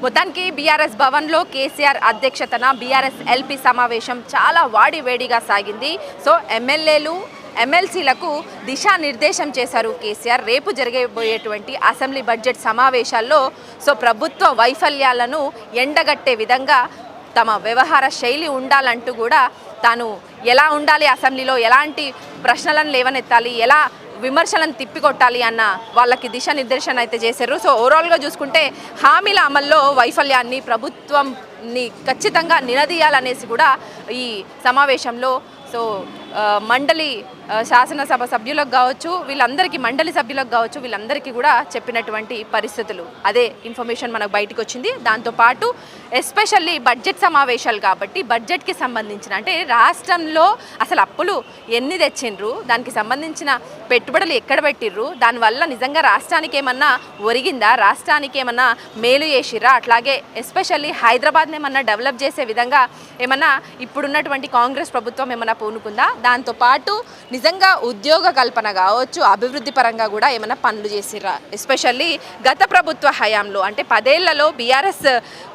మొత్తానికి బీఆర్ఎస్ భవన్లో కేసీఆర్ అధ్యక్షతన బీఆర్ఎస్ ఎల్పీ సమావేశం చాలా వాడివేడిగా సాగింది. సో ఎమ్మెల్యేలు ఎమ్మెల్సీలకు దిశానిర్దేశం చేశారు కేసీఆర్. రేపు జరగబోయేటువంటి అసెంబ్లీ బడ్జెట్ సమావేశాల్లో సో ప్రభుత్వ వైఫల్యాలను ఎండగట్టే విధంగా తమ వ్యవహార శైలి ఉండాలంటూ కూడా తాను ఎలా ఉండాలి, అసెంబ్లీలో ఎలాంటి ప్రశ్నలను లేవనెత్తాలి, ఎలా విమర్శలను తిప్పికొట్టాలి అన్న వాళ్ళకి దిశానిర్దేశం అయితే చేశారు. సో ఓవరాల్గా చూసుకుంటే హామీల అమల్లో వైఫల్యాన్ని ప్రభుత్వంని ఖచ్చితంగా నిలదీయాలనేసి కూడా ఈ సమావేశంలో సో మండలి శాసనసభ సభ్యులకు కావచ్చు, వీళ్ళందరికీ మండలి సభ్యులకు కావచ్చు, వీళ్ళందరికీ కూడా చెప్పినటువంటి పరిస్థితులు అదే ఇన్ఫర్మేషన్ మనకు బయటకు వచ్చింది. దాంతోపాటు ఎస్పెషల్లీ బడ్జెట్ సమావేశాలు కాబట్టి బడ్జెట్కి సంబంధించిన అంటే రాష్ట్రంలో అసలు అప్పులు ఎన్ని తెచ్చిండ్రు, దానికి సంబంధించిన పెట్టుబడులు ఎక్కడ పెట్టిర్రు, దానివల్ల నిజంగా రాష్ట్రానికి ఏమన్నా ఒరిగిందా, రాష్ట్రానికి ఏమన్నా మేలు చేసిర్రా, అట్లాగే ఎస్పెషల్లీ హైదరాబాద్ని ఏమన్నా డెవలప్ చేసే విధంగా ఏమన్నా ఇప్పుడున్నటువంటి కాంగ్రెస్ ప్రభుత్వం ఏమన్నా పూనుకుందా, దాంతోపాటు నిజంగా ఉద్యోగ కల్పన కావచ్చు, అభివృద్ధి పరంగా కూడా ఏమైనా పనులు చేసిర్రా. ఎస్పెషల్లీ గత ప్రభుత్వ హయాంలో అంటే 10 ఏళ్లలో బీఆర్ఎస్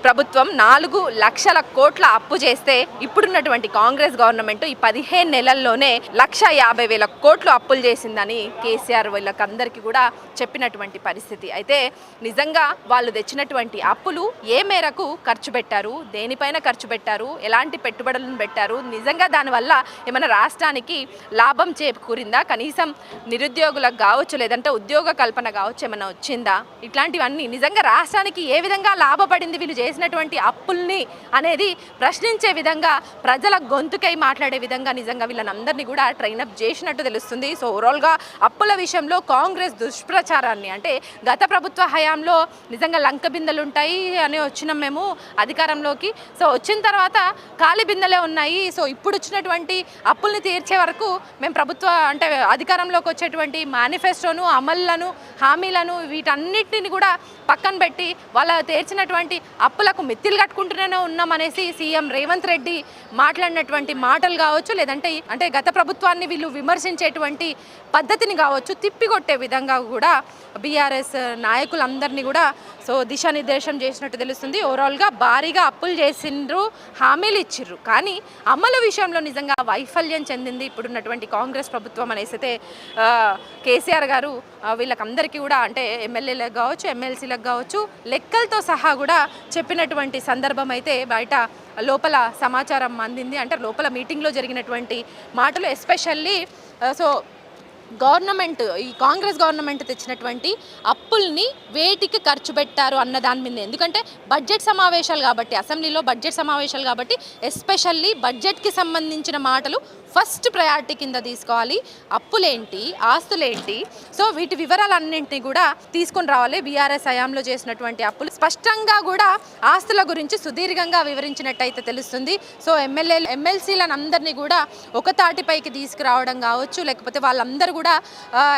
ప్రభుత్వం 4 లక్షల కోట్ల అప్పు చేస్తే ఇప్పుడున్నటువంటి కాంగ్రెస్ గవర్నమెంట్ ఈ 15 నెలల్లోనే 1,50,000 కోట్లు అప్పులు చేసిందని కేసీఆర్ వీళ్ళకందరికీ కూడా చెప్పినటువంటి పరిస్థితి. అయితే నిజంగా వాళ్ళు తెచ్చినటువంటి అప్పులు ఏ మేరకు ఖర్చు పెట్టారు, దేనిపైన ఖర్చు పెట్టారు, ఎలాంటి పెట్టుబడులను పెట్టారు, నిజంగా దానివల్ల ఏమైనా రాష్ట్రానికి లాభం చేకూరిందా, కనీసం నిరుద్యోగులకు కావచ్చు లేదంటే ఉద్యోగ కల్పన కావచ్చు ఏమైనా వచ్చిందా, ఇట్లాంటివన్నీ నిజంగా రాష్ట్రానికి ఏ విధంగా లాభపడింది వీళ్ళు చేసినటువంటి అప్పుల్ని అనేది ప్రశ్నించే విధంగా ప్రజల గొంతుకై మాట్లాడే విధంగా నిజంగా వీళ్ళనందరినీ కూడా ట్రైనప్ చేసినట్టు తెలుస్తుంది. సో ఓవరాల్గా అప్పుల విషయంలో కాంగ్రెస్ దుష్ప్రచారాన్ని అంటే గత ప్రభుత్వ హయాంలో నిజంగా లంక బిందెలు ఉంటాయి అని వచ్చినాం మేము అధికారంలోకి, సో వచ్చిన తర్వాత ఖాళీ బిందెలే ఉన్నాయి, సో ఇప్పుడు వచ్చినటువంటి అప్పుల్ని తీర్చే వరకు మేము ప్రభుత్వ అంటే అధికారంలోకి వచ్చేటువంటి మేనిఫెస్టోను, అమలులను, హామీలను వీటన్నిటిని కూడా పక్కన పెట్టి వాళ్ళ తీర్చినటువంటి అప్పులకు మిత్తిలు కట్టుకుంటూనే ఉన్నామనేసి సీఎం రేవంత్ రెడ్డి మాట్లాడినటువంటి మాటలు కావచ్చు, లేదంటే అంటే గత ప్రభుత్వాన్ని వీళ్ళు విమర్శించేటువంటి పద్ధతిని కావచ్చు తిప్పికొట్టే విధంగా కూడా బీఆర్ఎస్ నాయకులందరినీ కూడా సో దిశానిర్దేశం చేసినట్టు తెలుస్తుంది. ఓవరాల్గా భారీగా అప్పులు చేసిండ్రు, హామీలు ఇచ్చిర్రు, కానీ అమలు విషయంలో నిజంగా వైఫల్యం చెందింది ఇప్పుడున్నటువంటి కాంగ్రెస్ ప్రభుత్వం అనేసి అయితే కేసీఆర్ గారు వీళ్ళకందరికీ కూడా అంటే ఎమ్మెల్యేలకు కావచ్చు, ఎమ్మెల్సీలకు కావచ్చు లెక్కలతో సహా కూడా చెప్పినటువంటి సందర్భం అయితే బయట లోపల సమాచారం అందింది. అంటే లోపల మీటింగ్లో జరిగినటువంటి మాటలు ఎస్పెషల్లీ సో గవర్నమెంట్ ఈ కాంగ్రెస్ గవర్నమెంట్ తెచ్చినటువంటి అప్పుల్ని వేటికి ఖర్చు పెట్టారు అన్న దాని మీద, ఎందుకంటే బడ్జెట్ సమావేశాలు కాబట్టి అసెంబ్లీలో బడ్జెట్ సమావేశాలు కాబట్టి ఎస్పెషల్లీ బడ్జెట్కి సంబంధించిన మాటలు ఫస్ట్ ప్రయారిటీ కింద తీసుకోవాలి. అప్పులేంటి, ఆస్తులేంటి, సో వీటి వివరాలన్నింటినీ కూడా తీసుకొని రావాలి. బీఆర్ఎస్ హయాంలో చేసినటువంటి అప్పులు స్పష్టంగా కూడా ఆస్తుల గురించి సుదీర్ఘంగా వివరించినట్టయితే తెలుస్తుంది. సో ఎమ్మెల్సీలను అందరినీ కూడా ఒక తాటిపైకి తీసుకురావడం కావచ్చు, లేకపోతే వాళ్ళందరూ కూడా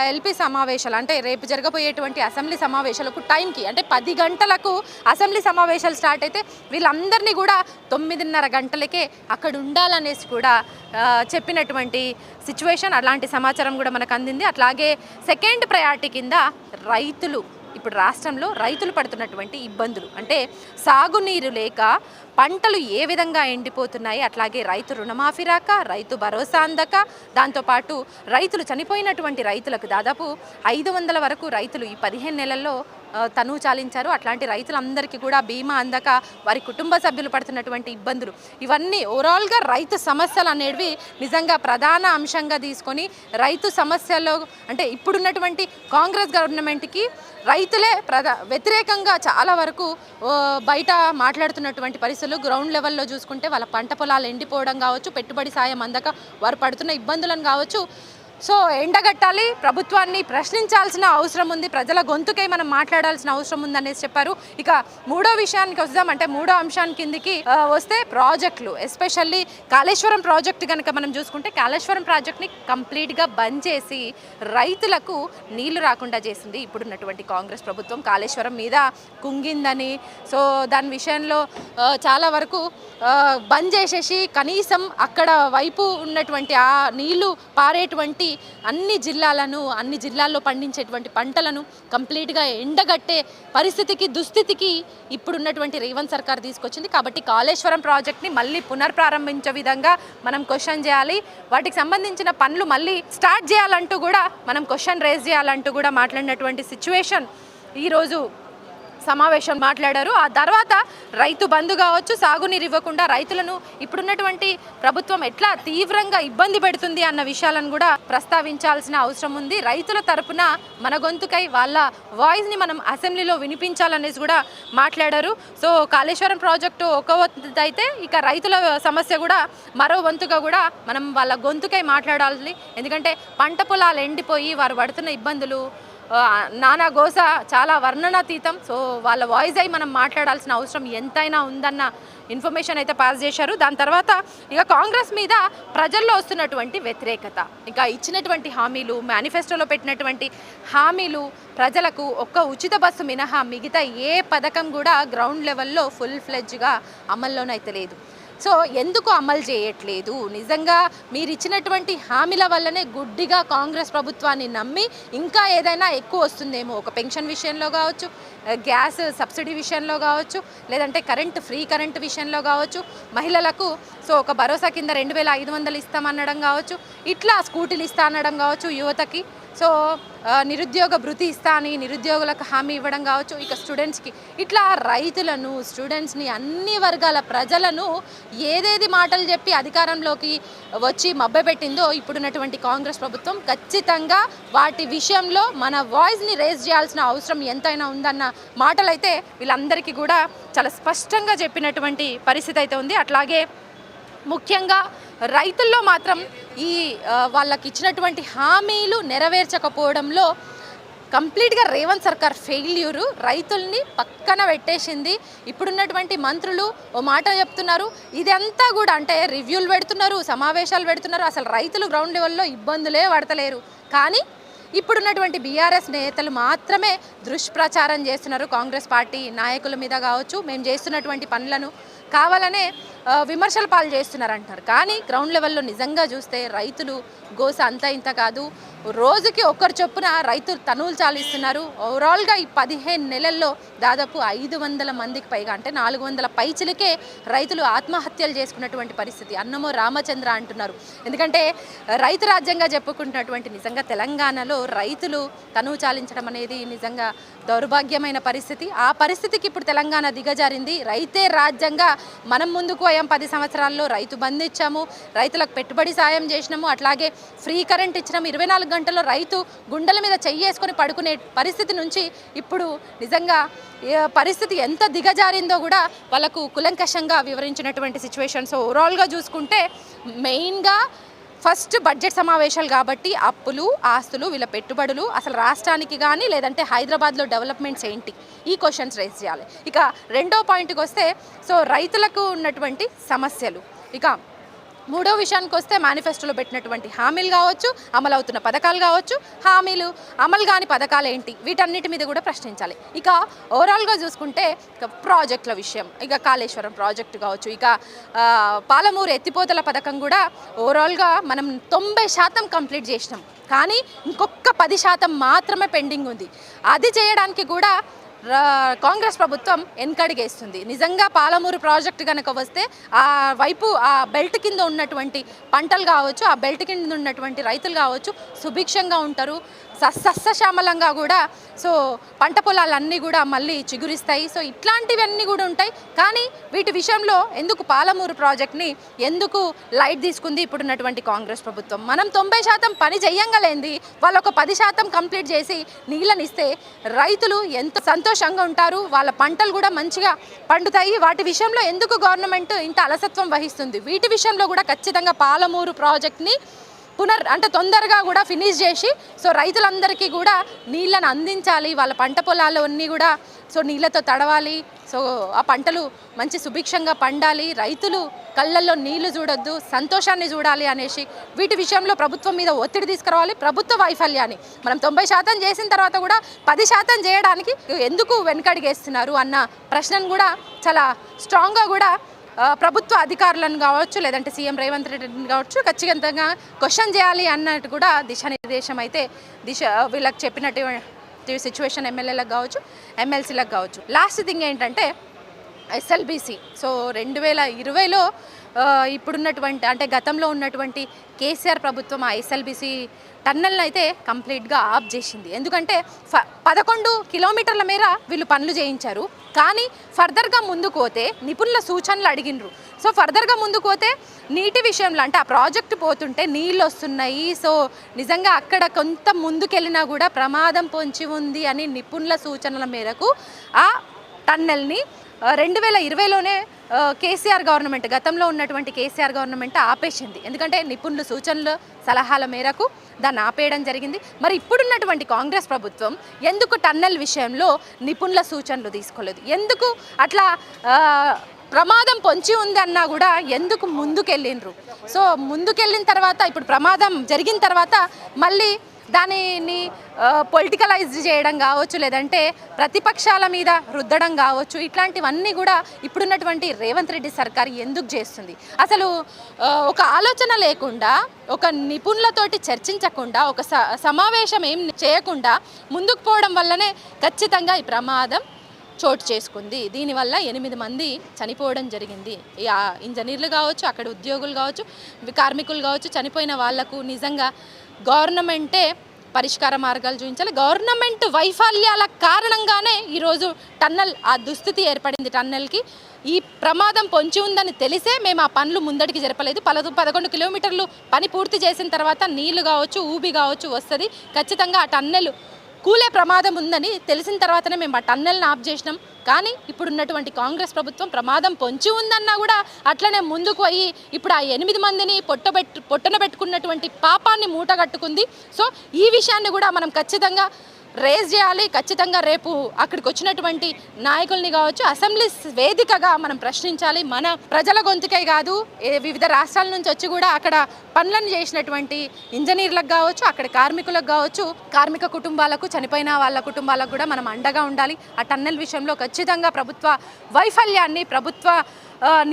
ఎల్పీ సమావేశాలు అంటే రేపు జరగబోయేటువంటి అసెంబ్లీ సమావేశాలకు టైంకి అంటే 10 గంటలకు అసెంబ్లీ సమావేశాలు స్టార్ట్ అయితే వీళ్ళందరినీ కూడా 9:30 గంటలకే అక్కడ ఉండాలనేసి కూడా చెప్పినటువంటి సిచ్యువేషన్, అలాంటి సమాచారం కూడా మనకు అందింది. అట్లాగే సెకండ్ ప్రయారిటీ కింద రైతులు, ఇప్పుడు రాష్ట్రంలో రైతులు పడుతున్నటువంటి ఇబ్బందులు అంటే సాగునీరు లేక పంటలు ఏ విధంగా ఎండిపోతున్నాయి, అట్లాగే రైతు రుణమాఫీ రాక, రైతు భరోసా అందక, దాంతోపాటు రైతులు చనిపోయినటువంటి రైతులకు దాదాపు 500 వరకు రైతులు ఈ 15 నెలల్లో తనువు చాలించారు. అట్లాంటి రైతులందరికీ కూడా బీమా అందక వారి కుటుంబ సభ్యులు పడుతున్నటువంటి ఇబ్బందులు, ఇవన్నీ ఓవరాల్గా రైతు సమస్యలు అనేవి నిజంగా ప్రధాన అంశంగా తీసుకొని రైతు సమస్యల్లో అంటే ఇప్పుడున్నటువంటి కాంగ్రెస్ గవర్నమెంట్కి రైతులే వ్యతిరేకంగా చాలా వరకు బయట మాట్లాడుతున్నటువంటి పరిస్థితులు. గ్రౌండ్ లెవెల్లో చూసుకుంటే వాళ్ళ పంట పొలాలు ఎండిపోవడం కావచ్చు, పెట్టుబడి సాయం అందక వారు పడుతున్న ఇబ్బందులను కావచ్చు, సో ఎండగట్టాలి, ప్రభుత్వాన్ని ప్రశ్నించాల్సిన అవసరం ఉంది, ప్రజల గొంతుకై మనం మాట్లాడాల్సిన అవసరం ఉందనేసి చెప్పారు. ఇక మూడో విషయానికి వద్దాం, అంటే మూడో అంశాన్ని కిందికి వస్తే ప్రాజెక్టులు, ఎస్పెషల్లీ కాళేశ్వరం ప్రాజెక్టు కనుక మనం చూసుకుంటే కాళేశ్వరం ప్రాజెక్ట్ని కంప్లీట్గా బంద్ చేసి రైతులకు నీళ్లు రాకుండా చేసింది ఇప్పుడున్నటువంటి కాంగ్రెస్ ప్రభుత్వం. కాళేశ్వరం మీద కుంగిందని సో దాని విషయంలో చాలా వరకు బంద్ చేసేసి కనీసం అక్కడ వైపు ఉన్నటువంటి ఆ నీళ్లు పారేటువంటి అన్ని జిల్లాల్లో పండించేటువంటి పంటలను కంప్లీట్గా ఎండగట్టే పరిస్థితికి దుస్థితికి ఇప్పుడున్నటువంటి రేవంత్ సర్కార్ తీసుకొచ్చింది. కాబట్టి కాళేశ్వరం ప్రాజెక్ట్ని మళ్ళీ పునర్ప్రారంభించే విధంగా మనం క్వశ్చన్ చేయాలి. వాటికి సంబంధించిన పనులు మళ్ళీ స్టార్ట్ చేయాలంటూ కూడా మనం క్వశ్చన్ రేజ్ చేయాలంటూ కూడా మాట్లాడినటువంటి సిచ్యువేషన్ ఈరోజు సమావేశం మాట్లాడారు. ఆ తర్వాత రైతు బంధు కావచ్చు, సాగునీరు ఇవ్వకుండా రైతులను ఇప్పుడున్నటువంటి ప్రభుత్వం ఎట్లా తీవ్రంగా ఇబ్బంది పెడుతుంది అన్న విషయాలను కూడా ప్రస్తావించాల్సిన అవసరం ఉంది. రైతుల తరపున మన గొంతుకై వాళ్ళ వాయిస్ని మనం అసెంబ్లీలో వినిపించాలనేసి కూడా మాట్లాడారు. సో కాళేశ్వరం ప్రాజెక్టు ఒక వంతు అయితే ఇక రైతుల సమస్య కూడా మరో వంతుగా కూడా మనం వాళ్ళ గొంతుకై మాట్లాడాలి. ఎందుకంటే పంట పొలాలు ఎండిపోయి వారు పడుతున్న ఇబ్బందులు నానా గోస చాలా వర్ణనాతీతం. సో వాళ్ళ వాయిస్ అయి మనం మాట్లాడాల్సిన అవసరం ఎంతైనా ఉందన్న ఇన్ఫర్మేషన్ అయితే పాస్ చేశారు. దాని తర్వాత ఇక కాంగ్రెస్ మీద ప్రజల్లో వస్తున్నటువంటి వ్యతిరేకత, ఇక ఇచ్చినటువంటి హామీలు, మేనిఫెస్టోలో పెట్టినటువంటి హామీలు ప్రజలకు ఒక్క ఉచిత బస్సు మినహా మిగతా ఏ పథకం కూడా గ్రౌండ్ లెవెల్లో ఫుల్ ఫ్లెడ్జ్గా అమల్లోనైతే లేదు. సో ఎందుకు అమలు చేయట్లేదు? నిజంగా మీరు ఇచ్చినటువంటి హామీల వల్లనే గుడ్డిగా కాంగ్రెస్ ప్రభుత్వాన్ని నమ్మి ఇంకా ఏదైనా ఎక్కువ వస్తుందేమో, ఒక పెన్షన్ విషయంలో కావచ్చు, గ్యాస్ సబ్సిడీ విషయంలో కావచ్చు, లేదంటే ఫ్రీ కరెంటు విషయంలో కావచ్చు, మహిళలకు సో ఒక భరోసా కింద 2500 ఇస్తామనడం కావచ్చు, ఇట్లా స్కూటీలు ఇస్తా అనడం కావచ్చు యువతకి, సో నిరుద్యోగ భృతి ఇస్తా అని నిరుద్యోగులకు హామీ ఇవ్వడం కావచ్చు, ఇక స్టూడెంట్స్కి, ఇట్లా రైతులను, స్టూడెంట్స్ని, అన్ని వర్గాల ప్రజలను ఏదేది మాటలు చెప్పి అధికారంలోకి వచ్చి మభ్యపెట్టిందో ఇప్పుడున్నటువంటి కాంగ్రెస్ ప్రభుత్వం ఖచ్చితంగా వాటి విషయంలో మన వాయిస్ని రేజ్ చేయాల్సిన అవసరం ఎంతైనా ఉందన్న మాటలైతే వీళ్ళందరికీ కూడా చాలా స్పష్టంగా చెప్పినటువంటి పరిస్థితి అయితే ఉంది. అట్లాగే ముఖ్యంగా రైతుల్లో మాత్రం ఈ వాళ్ళకి ఇచ్చినటువంటి హామీలు నెరవేర్చకపోవడంలో కంప్లీట్గా రేవంత్ సర్కార్ ఫెయిల్యూరు, రైతుల్ని పక్కన పెట్టేసింది. ఇప్పుడున్నటువంటి మంత్రులు ఓ మాట చెప్తున్నారు, ఇదంతా కూడా అంటే రివ్యూలు పెడుతున్నారు, సమావేశాలు పెడుతున్నారు, అసలు రైతులు గ్రౌండ్ లెవెల్లో ఇబ్బందులే పడతలేరు. కానీ ఇప్పుడున్నటువంటి బీఆర్ఎస్ నేతలు మాత్రమే దుష్ప్రచారం చేస్తున్నారు. కాంగ్రెస్ పార్టీ నాయకుల మీద కావచ్చు, మేము చేస్తున్నటువంటి పనులను కావాలనే విమర్శల పాలు చేస్తున్నారంటారు. కానీ గ్రౌండ్ లెవెల్లో నిజంగా చూస్తే రైతులు గోస అంతా ఇంత కాదు. రోజుకి ఒక్కరు చొప్పున రైతులు తనువులు చాలిస్తున్నారు. ఓవరాల్గా ఈ 15 నెలల్లో దాదాపు 500 మందికి పైగా, అంటే 400 పైచిలకే రైతులు ఆత్మహత్యలు చేసుకున్నటువంటి పరిస్థితి. అన్నమో రామచంద్ర అంటున్నారు. ఎందుకంటే రైతు రాజ్యంగా చెప్పుకుంటున్నటువంటి నిజంగా తెలంగాణలో రైతులు తనువు చాలించడం అనేది నిజంగా దౌర్భాగ్యమైన పరిస్థితి. ఆ పరిస్థితికి ఇప్పుడు తెలంగాణ దిగజారింది. రైతే రాజ్యంగా మనం ముందుకు పోయాం. 10 సంవత్సరాల్లో రైతు బంధు ఇచ్చాము, రైతులకు పెట్టుబడి సాయం చేసినాము, అట్లాగే ఫ్రీ కరెంట్ ఇచ్చినాము. 24 గంటల్లో రైతు గుండెల మీద చెయ్యేసుకొని పడుకునే పరిస్థితి నుంచి ఇప్పుడు నిజంగా పరిస్థితి ఎంత దిగజారిందో కూడా వాళ్ళకు కులంకషంగా వివరించినటువంటి సిచ్యువేషన్స్. ఓవరాల్గా చూసుకుంటే మెయిన్గా ఫస్ట్ బడ్జెట్ సమావేశాలు కాబట్టి అప్పులు, ఆస్తులు, వీళ్ళ పెట్టుబడులు, అసలు రాష్ట్రానికి కానీ లేదంటే హైదరాబాద్లో డెవలప్మెంట్స్ ఏంటి, ఈ క్వశ్చన్స్ రైజ్ చేయాలి. ఇక రెండో పాయింట్కి వస్తే సో రైతులకు ఉన్నటువంటి సమస్యలు, ఇక మూడో విషయానికి వస్తే మేనిఫెస్టోలో పెట్టినటువంటి హామీలు కావచ్చు, అమలవుతున్న పథకాలు కావచ్చు, హామీలు అమలు కాని పథకాలు ఏంటి, వీటన్నిటి మీద కూడా ప్రశ్నించాలి. ఇక ఓవరాల్గా చూసుకుంటే ప్రాజెక్టుల విషయం, ఇక కాళేశ్వరం ప్రాజెక్టు కావచ్చు, ఇక పాలమూరు ఎత్తిపోతల పథకం కూడా ఓవరాల్గా మనం 90% కంప్లీట్ చేసినాం. కానీ ఇంకొక 10% మాత్రమే పెండింగ్ ఉంది. అది చేయడానికి కూడా కాంగ్రెస్ ప్రభుత్వం వెనకడుగేస్తుంది. నిజంగా పాలమూరు ప్రాజెక్టు కనుక వస్తే ఆ వైపు ఆ బెల్ట్ కింద ఉన్నటువంటి పంటలు కావచ్చు, ఆ బెల్ట్ కింద ఉన్నటువంటి రైతులు కావచ్చు సుభిక్షంగా ఉంటారు, సస్యశ్యామలంగా కూడా సో పంట పొలాలన్నీ కూడా మళ్ళీ చిగురిస్తాయి. సో ఇట్లాంటివన్నీ కూడా ఉంటాయి. కానీ వీటి విషయంలో ఎందుకు పాలమూరు ప్రాజెక్ట్ని ఎందుకు లైట్ తీసుకుంది ఇప్పుడున్నటువంటి కాంగ్రెస్ ప్రభుత్వం? మనం 90% పని చెయ్యంగలేంది వాళ్ళు ఒక 10% కంప్లీట్ చేసి నీళ్ళనిస్తే రైతులు ఎంత సంతోషంగా ఉంటారు, వాళ్ళ పంటలు కూడా మంచిగా పండుతాయి. వాటి విషయంలో ఎందుకు గవర్నమెంట్ ఇంత అలసత్వం వహిస్తుంది? వీటి విషయంలో కూడా ఖచ్చితంగా పాలమూరు ప్రాజెక్ట్ని అంటే తొందరగా కూడా ఫినిష్ చేసి సో రైతులందరికీ కూడా నీళ్ళను అందించాలి, వాళ్ళ పంట పొలాలు అన్నీ కూడా సో నీళ్ళతో తడవాలి, సో ఆ పంటలు మంచి సుభిక్షంగా పండాలి, రైతులు కళ్ళల్లో నీళ్లు చూడొద్దు, సంతోషాన్ని చూడాలి అనేసి వీటి విషయంలో ప్రభుత్వం మీద ఒత్తిడి తీసుకురావాలి. ప్రభుత్వ వైఫల్యాన్ని మనం 90% చేసిన తర్వాత కూడా 10% చేయడానికి ఎందుకు వెనకడిగేస్తున్నారు అన్న ప్రశ్నను కూడా చాలా స్ట్రాంగ్గా కూడా ప్రభుత్వ అధికారులను కావచ్చు, లేదంటే సీఎం రేవంత్ రెడ్డిని కావచ్చు ఖచ్చితంగా క్వశ్చన్ చేయాలి అన్నట్టు కూడా దిశానిర్దేశం అయితే వీళ్ళకి చెప్పినట్టు సిచ్యువేషన్ ఎమ్మెల్యేలకు కావచ్చు, ఎమ్మెల్సీలకు కావచ్చు. లాస్ట్ థింగ్ ఏంటంటే ఎస్ఎల్బిసి. సో 2020లో ఇప్పుడున్నటువంటి అంటే గతంలో ఉన్నటువంటి కేసీఆర్ ప్రభుత్వం ఆ ఎస్ఎల్బిసి టన్నెల్ని అయితే కంప్లీట్గా ఆఫ్ చేసింది. ఎందుకంటే 11 కిలోమీటర్ల మేర వీళ్ళు పనులు చేయించారు. కానీ ఫర్దర్గా ముందుకు పోతే నిపుణుల సూచనలు అడిగినరు. సో ఫర్దర్గా ముందుకు పోతే నీటి విషయంలో అంటే ఆ ప్రాజెక్టు పోతుంటే నీళ్ళు వస్తున్నాయి, సో నిజంగా అక్కడ కొంత ముందుకెళ్ళినా కూడా ప్రమాదం పొంచి ఉంది అని నిపుణుల సూచనల మేరకు ఆ టన్నెల్ని 2020లోనే కేసీఆర్ గవర్నమెంట్, గతంలో ఉన్నటువంటి కేసీఆర్ గవర్నమెంట్ ఆపేసింది. ఎందుకంటే నిపుణుల సూచనలు సలహాల మేరకు దాన్ని ఆపేయడం జరిగింది. మరి ఇప్పుడున్నటువంటి కాంగ్రెస్ ప్రభుత్వం ఎందుకు టన్నెల్ విషయంలో నిపుణుల సూచనలు తీసుకోలేదు? ఎందుకు అట్లా ప్రమాదం పొంచి ఉంది అన్నా కూడా ఎందుకు ముందుకెళ్ళినరు? సో ముందుకెళ్ళిన తర్వాత ఇప్పుడు ప్రమాదం జరిగిన తర్వాత మళ్ళీ దానిని పొలిటికలైజ్ చేయడం కావచ్చు, లేదంటే ప్రతిపక్షాల మీద రుద్దడం కావచ్చు, ఇట్లాంటివన్నీ కూడా ఇప్పుడున్నటువంటి రేవంత్ రెడ్డి సర్కార్ ఎందుకు చేస్తుంది? అసలు ఒక ఆలోచన లేకుండా, ఒక నిపుణులతోటి చర్చించకుండా, ఒక సమావేశం ఏం చేయకుండా ముందుకు పోవడం వల్లనే ఖచ్చితంగా ఈ ప్రమాదం చోటు చేసుకుంది. దీనివల్ల 8 మంది చనిపోవడం జరిగింది. ఇంజనీర్లు కావచ్చు, అక్కడ ఉద్యోగులు కావచ్చు, కార్మికులు కావచ్చు, చనిపోయిన వాళ్లకు నిజంగా గవర్నమెంటే పరిష్కార మార్గాలు చూపించాలి. గవర్నమెంట్ వైఫల్యాల కారణంగానే ఈరోజు టన్నెల్ ఆ దుస్థితి ఏర్పడింది. టన్నెల్కి ఈ ప్రమాదం పొంచి ఉందని తెలిసే మేము ఆ పనులు ముందడికి జరపలేదు. 11 కిలోమీటర్లు పని పూర్తి చేసిన తర్వాత నీళ్లు కావచ్చు, ఊబి కావచ్చు వస్తుంది. ఖచ్చితంగా ఆ టన్నెల్ కూలే ప్రమాదం ఉందని తెలిసిన తర్వాతనే మేము ఆ టన్నెల్ని ఆఫ్ చేసినాం. కానీ ఇప్పుడున్నటువంటి కాంగ్రెస్ ప్రభుత్వం ప్రమాదం పొంచి ఉందన్నా కూడా అట్లనే ముందుకు పోయి ఇప్పుడు ఆ 8 మందిని పొట్టన పెట్టుకున్నటువంటి పాపాన్ని మూటగట్టుకుంది. సో ఈ విషయాన్ని కూడా మనం ఖచ్చితంగా రేజ్ చేయాలి. ఖచ్చితంగా రేపు అక్కడికి వచ్చినటువంటి నాయకుల్ని కావచ్చు, అసెంబ్లీ వేదికగా మనం ప్రశ్నించాలి. మన ప్రజల గొంతుకే కాదు, వివిధ రాష్ట్రాల నుంచి వచ్చి కూడా అక్కడ పనులను చేసినటువంటి ఇంజనీర్లకు కావచ్చు, అక్కడ కార్మికులకు కావచ్చు, కార్మిక కుటుంబాలకు, చనిపోయిన వాళ్ళ కుటుంబాలకు కూడా మనం అండగా ఉండాలి. ఆ టన్నెల్ విషయంలో ఖచ్చితంగా ప్రభుత్వ వైఫల్యాన్ని, ప్రభుత్వ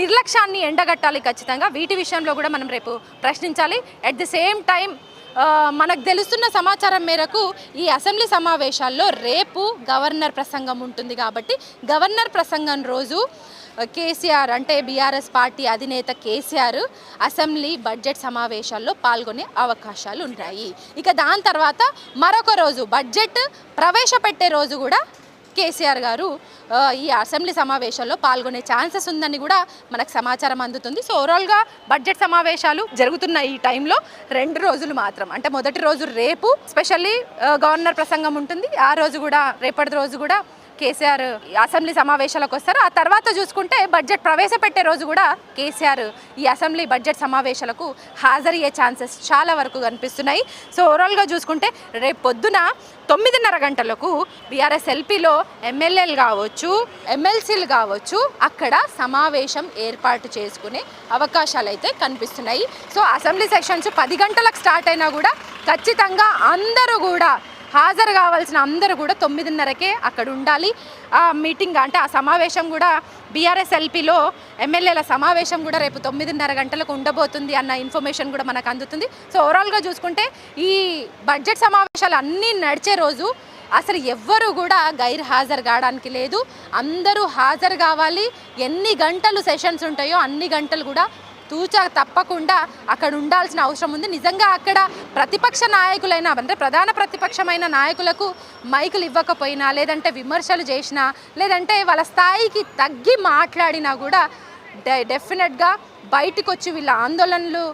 నిర్లక్ష్యాన్ని ఎండగట్టాలి. ఖచ్చితంగా వీటి విషయంలో కూడా మనం రేపు ప్రశ్నించాలి. అట్ ది సేమ్ టైం మనకు తెలుస్తున్న సమాచారం మేరకు ఈ అసెంబ్లీ సమావేశాల్లో రేపు గవర్నర్ ప్రసంగం ఉంటుంది. కాబట్టి గవర్నర్ ప్రసంగం రోజు కేసీఆర్ అంటే బీఆర్ఎస్ పార్టీ అధినేత కేసీఆర్ అసెంబ్లీ బడ్జెట్ సమావేశాల్లో పాల్గొనే అవకాశాలు ఉన్నాయి. ఇక దాని తర్వాత మరొక రోజు బడ్జెట్ ప్రవేశపెట్టే రోజు కూడా కేసీఆర్ గారు ఈ అసెంబ్లీ సమావేశాల్లో పాల్గొనే ఛాన్సెస్ ఉందని కూడా మనకు సమాచారం అందుతుంది. సో ఓవరాల్గా బడ్జెట్ సమావేశాలు జరుగుతున్న ఈ టైంలో 2 రోజులు మాత్రం, అంటే మొదటి రోజు రేపు స్పెషల్లీ గవర్నర్ ప్రసంగం ఉంటుంది. ఆ రోజు కూడా, రేపటి రోజు కూడా కేసీఆర్ అసెంబ్లీ సమావేశాలకు వస్తారు. ఆ తర్వాత చూసుకుంటే బడ్జెట్ ప్రవేశపెట్టే రోజు కూడా కేసీఆర్ ఈ అసెంబ్లీ బడ్జెట్ సమావేశాలకు హాజరయ్యే ఛాన్సెస్ చాలా వరకు కనిపిస్తున్నాయి. సో ఓవరాల్గా చూసుకుంటే రేపు పొద్దున 9:30 గంటలకు బీఆర్ఎస్ ఎల్పీలో ఎమ్మెల్యేలు కావచ్చు, ఎమ్మెల్సీలు కావచ్చు అక్కడ సమావేశం ఏర్పాటు చేసుకునే అవకాశాలు అయితే కనిపిస్తున్నాయి. సో అసెంబ్లీ సెషన్స్ 10 గంటలకు స్టార్ట్ అయినా కూడా ఖచ్చితంగా అందరూ కూడా హాజరు కావాల్సిన అందరూ కూడా 9:30కే అక్కడ ఉండాలి. ఆ మీటింగ్ అంటే ఆ సమావేశం కూడా బీఆర్ఎస్ ఎల్పీలో ఎమ్మెల్యేల సమావేశం కూడా రేపు 9:30 గంటలకు ఉండబోతుంది అన్న ఇన్ఫర్మేషన్ కూడా మనకు అందుతుంది. సో ఓవరాల్గా చూసుకుంటే ఈ బడ్జెట్ సమావేశాలు అన్నీ నడిచే రోజు అసలు ఎవ్వరూ కూడా గైర్ హాజరు కావడానికి లేదు. అందరూ హాజరు కావాలి. ఎన్ని గంటలు సెషన్స్ ఉంటాయో అన్ని గంటలు కూడా తూచా తప్పకుండా అక్కడ ఉండాల్సిన అవసరం ఉంది. నిజంగా అక్కడ ప్రతిపక్ష నాయకులైనా అంటే ప్రధాన ప్రతిపక్షమైన నాయకులకు మైకులు ఇవ్వకపోయినా, లేదంటే విమర్శలు చేసినా, లేదంటే వాళ్ళ స్థాయికి తగ్గి మాట్లాడినా కూడా డెఫినెట్గా బయటకు వచ్చి వీళ్ళ ఆందోళనలు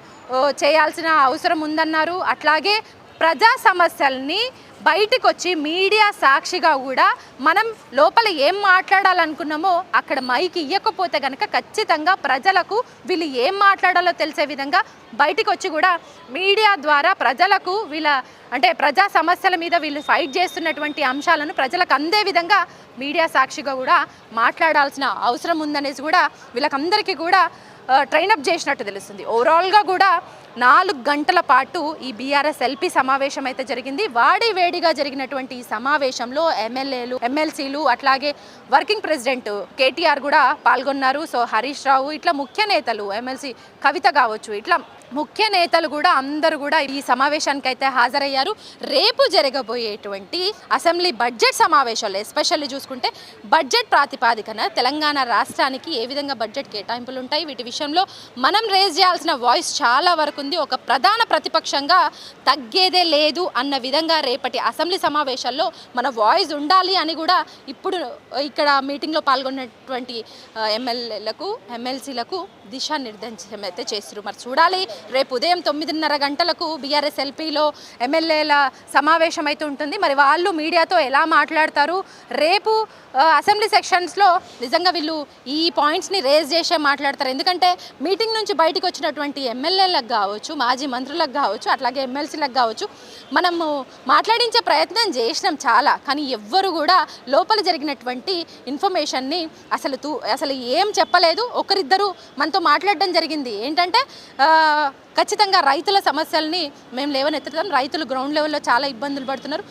చేయాల్సిన అవసరం ఉందన్నారు. అట్లాగే ప్రజా సమస్యల్ని బయటకు వచ్చి మీడియా సాక్షిగా కూడా మనం లోపల ఏం మాట్లాడాలనుకున్నామో అక్కడ మైక్ ఇవ్వకపోతే కనుక ఖచ్చితంగా ప్రజలకు వీళ్ళు ఏం మాట్లాడాలో తెలిసే విధంగా బయటకు వచ్చి కూడా మీడియా ద్వారా ప్రజలకు వీళ్ళ అంటే ప్రజా సమస్యల మీద వీళ్ళు ఫైట్ చేస్తున్నటువంటి అంశాలను ప్రజలకు అందే విధంగా మీడియా సాక్షిగా కూడా మాట్లాడాల్సిన అవసరం ఉందనేసి కూడా వీళ్ళకందరికీ కూడా ట్రైనప్ చేసినట్టు తెలుస్తుంది. ఓవరాల్గా కూడా 4 గంటల పాటు ఈ బీఆర్ఎస్ ఎల్పీ సమావేశం అయితే జరిగింది. వేడిగా జరిగినటువంటి ఈ సమావేశంలో ఎమ్మెల్యేలు, ఎమ్మెల్సీలు, అట్లాగే వర్కింగ్ ప్రెసిడెంట్ కేటీఆర్ కూడా పాల్గొన్నారు. సో హరీష్ రావు ఇట్లా ముఖ్య నేతలు, ఎమ్మెల్సీ కవిత కావచ్చు, ఇట్లా ముఖ్య నేతలు కూడా అందరూ కూడా ఈ సమావేశానికి అయితే హాజరయ్యారు. రేపు జరగబోయేటువంటి అసెంబ్లీ బడ్జెట్ సమావేశాలు ఎస్పెషల్లీ చూసుకుంటే బడ్జెట్ ప్రాతిపాదికన తెలంగాణ రాష్ట్రానికి ఏ విధంగా బడ్జెట్ కేటాయింపులు ఉంటాయి, వీటి విషయంలో మనం రేజ్ చేయాల్సిన వాయిస్ చాలా వరకు ఉంది. ఒక ప్రధాన ప్రతిపక్షంగా తగ్గేదే లేదు అన్న విధంగా రేపటి అసెంబ్లీ సమావేశాల్లో మన వాయిస్ ఉండాలి అని కూడా ఇప్పుడు ఇక్కడ మీటింగ్లో పాల్గొన్నటువంటి ఎమ్మెల్యేలకు, ఎమ్మెల్సీలకు దిశానిర్దేశం అయితే చేస్తారు. మరి చూడాలి, రేపు ఉదయం 9:30 గంటలకు బీఆర్ఎస్ ఎల్పీలో ఎమ్మెల్యేల సమావేశం అయితే ఉంటుంది. మరి వాళ్ళు మీడియాతో ఎలా మాట్లాడతారు, రేపు అసెంబ్లీ సెక్షన్స్లో నిజంగా వీళ్ళు ఈ పాయింట్స్ని రేజ్ చేసే మాట్లాడతారు. ఎందుకంటే మీటింగ్ నుంచి బయటకు వచ్చినటువంటి ఎమ్మెల్యేలకు కావచ్చు, మాజీ మంత్రులకు కావచ్చు, అట్లాగే ఎమ్మెల్సీలకు కావచ్చు మనము మాట్లాడించే ప్రయత్నం చేసినాం చాలా, కానీ ఎవ్వరు కూడా లోపల జరిగినటువంటి ఇన్ఫర్మేషన్ని అసలు ఏం చెప్పలేదు. ఒకరిద్దరు మనతో మాట్లాడడం జరిగింది. ఏంటంటే ఖచ్చితంగా రైతుల సమస్యల్ని మేము లేవనెత్తుతాం, రైతులు గ్రౌండ్ లెవెల్లో చాలా ఇబ్బందులు పడుతున్నారు,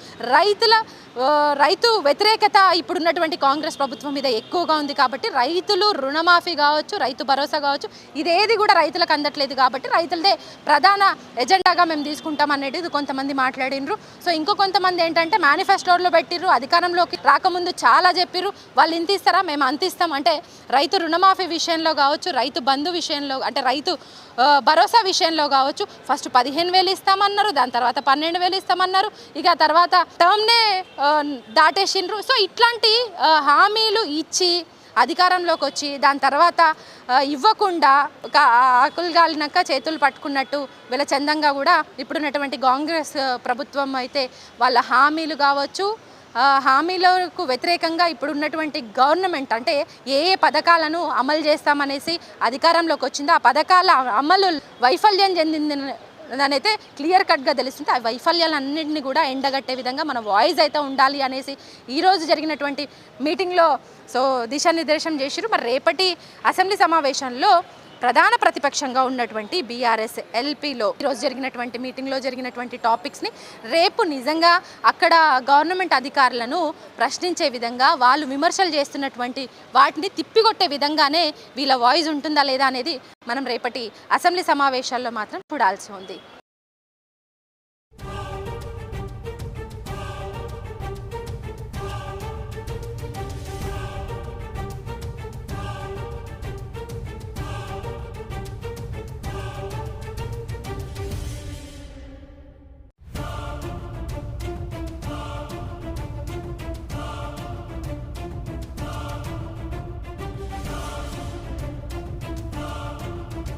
రైతు వ్యతిరేకత ఇప్పుడున్నటువంటి కాంగ్రెస్ ప్రభుత్వం మీద ఎక్కువగా ఉంది కాబట్టి రైతులు రుణమాఫీ కావచ్చు, రైతు భరోసా కావచ్చు, ఇదేది కూడా రైతులకు అందట్లేదు కాబట్టి రైతులదే ప్రధాన ఎజెండాగా మేము తీసుకుంటాం అనేది కొంతమంది మాట్లాడినరు. సో ఇంకో కొంతమంది ఏంటంటే మేనిఫెస్టోలో పెట్టిర్రు, అధికారంలోకి రాకముందు చాలా చెప్పిర్రు, వాళ్ళు ఇంత ఇస్తారా మేము అంత ఇస్తాం అంటే రైతు రుణమాఫీ విషయంలో కావచ్చు, రైతు బంధు విషయంలో అంటే రైతు భరోసా విషయంలో కావచ్చు ఫస్ట్ 15,000 ఇస్తామన్నారు, దాని తర్వాత 12,000 ఇస్తామన్నారు, ఇక తర్వాత టర్మ్నే దాటేసిండ్రు. సో ఇట్లాంటి హామీలు ఇచ్చి అధికారంలోకి వచ్చి దాని తర్వాత ఇవ్వకుండా ఒక ఆకులు గాలినాక చేతులు పట్టుకున్నట్టు వీళ్ళ చందంగా కూడా ఇప్పుడున్నటువంటి కాంగ్రెస్ ప్రభుత్వం అయితే వాళ్ళ హామీలు కావచ్చు, హామీలకు వ్యతిరేకంగా ఇప్పుడు ఉన్నటువంటి గవర్నమెంట్ అంటే ఏ పథకాలను అమలు చేస్తామనేసి అధికారంలోకి వచ్చిందో ఆ పథకాల అమలు వైఫల్యం చెందింది అనేది క్లియర్ కట్గా తెలుస్తుంది. ఆ వైఫల్యాలన్నింటినీ కూడా ఎండగట్టే విధంగా మన వాయిస్ అయితే ఉండాలి అనేసి ఈరోజు జరిగినటువంటి మీటింగ్లో దిశానిర్దేశం చేసిరు. మరి రేపటి అసెంబ్లీ సమావేశంలో ప్రధాన ప్రతిపక్షంగా ఉన్నటువంటి బీఆర్ఎస్ ఎల్పీలో ఈరోజు జరిగినటువంటి మీటింగ్లో జరిగినటువంటి టాపిక్స్ని రేపు నిజంగా అక్కడ గవర్నమెంట్ అధికారులను ప్రశ్నించే విధంగా, వాళ్ళు విమర్శలు చేస్తున్నటువంటి వాటిని తిప్పికొట్టే విధంగానే వీళ్ళ వాయిస్ ఉంటుందా లేదా అనేది మనం రేపటి అసెంబ్లీ సమావేశాల్లో మాత్రం చూడాల్సి ఉంది.